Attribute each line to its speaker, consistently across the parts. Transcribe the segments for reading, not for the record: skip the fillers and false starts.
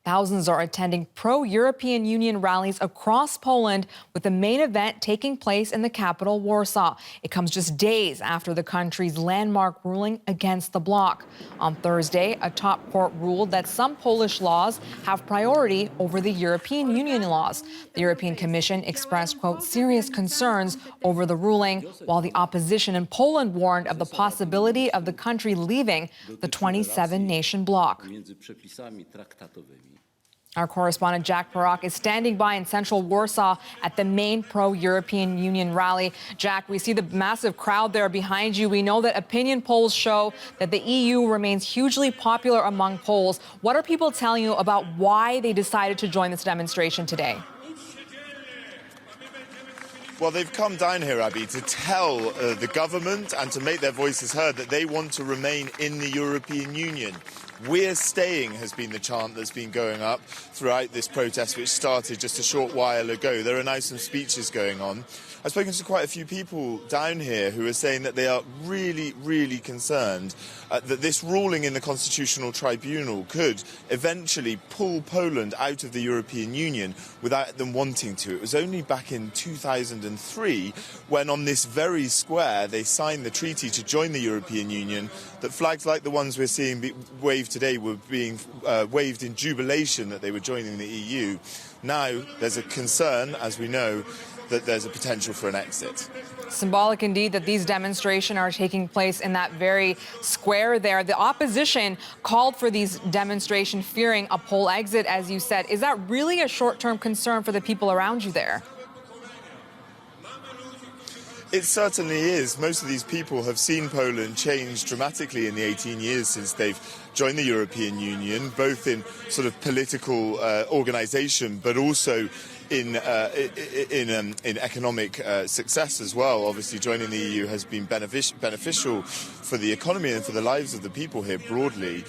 Speaker 1: Thousands are attending pro-European Union rallies across Poland, with the main event taking place in the capital, Warsaw. It comes just days after the country's landmark ruling against the bloc. On Thursday, a top court ruled that some Polish laws have priority over the European Union laws. The European Commission expressed, quote, serious concerns over the ruling, while the opposition in Poland warned of the possibility of the country leaving the 27-nation bloc. Our correspondent Jack Barak is standing by in central Warsaw at the main pro-European Union rally. Jack, we see the massive crowd there behind you. We know that opinion polls show that the EU remains hugely popular among Poles. What are people telling you about why they decided to join this demonstration today?
Speaker 2: Well, they've come down here, Abby, to tell the government and to make their voices heard that they want to remain in the European Union. We're staying has been the chant that's been going up throughout this protest, which started just a short while ago. There are now some speeches going on. I've spoken to quite a few people down here who are saying that they are really, really concerned that this ruling in the Constitutional Tribunal could eventually pull Poland out of the European Union without them wanting to. It was only back in 2003 when on this very square they signed the treaty to join the European Union that flags like the ones we're seeing waved today were being waved in jubilation that they were joining the EU. Now there's a concern, as we know, that there's a potential for an exit.
Speaker 1: Symbolic indeed that these demonstrations are taking place in that very square there. The opposition called for these demonstrations fearing a poll exit, as you said. Is that really a short-term concern for the people around you there?
Speaker 2: It certainly is. Most of these people have seen Poland change dramatically in the 18 years since they've joined the European Union, both in sort of political organisation, but also in economic success as well. Obviously, joining the EU has been beneficial for the economy and for the lives of the people here broadly.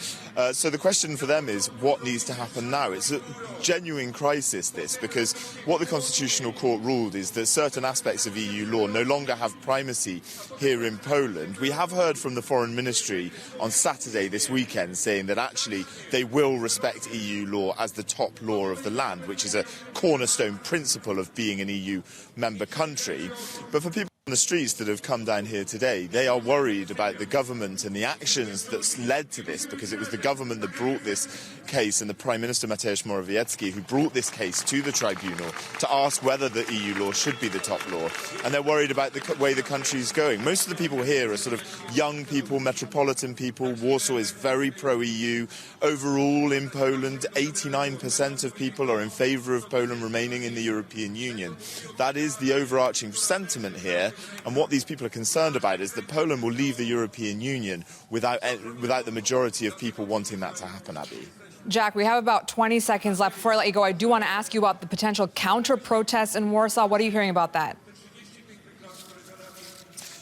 Speaker 2: So the question for them is, what needs to happen now? It's a genuine crisis, this, because what the Constitutional Court ruled is that certain aspects of EU law no longer have primacy here in Poland. We have heard from the Foreign Ministry on Saturday this weekend saying that actually they will respect EU law as the top law of the land, which is a cornerstone principle of being an EU member country. But for people on the streets that have come down here today, they are worried about the government and the actions that's led to this, because it was the government that brought this case and the Prime Minister Mateusz Morawiecki who brought this case to the tribunal to ask whether the EU law should be the top law. And they're worried about the way the country is going. Most of the people here are sort of young people, metropolitan people. Warsaw is very pro-EU. Overall in Poland, 89% of people are in favour of Poland remaining in the European Union. That is the overarching sentiment here. And what these people are concerned about is that Poland will leave the European Union without the majority of people wanting that to happen, Abby.
Speaker 1: Jack, we have about 20 seconds left. Before I let you go, I do want to ask you about the potential counter-protests in Warsaw. What are you hearing about that?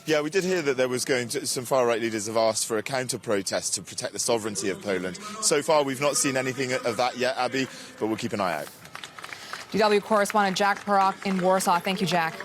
Speaker 2: Yeah, we did hear that there was some far-right leaders have asked for a counter-protest to protect the sovereignty of Poland. So far, we've not seen anything of that yet, Abby, but we'll keep an eye out.
Speaker 1: DW correspondent Jack Barak in Warsaw. Thank you, Jack.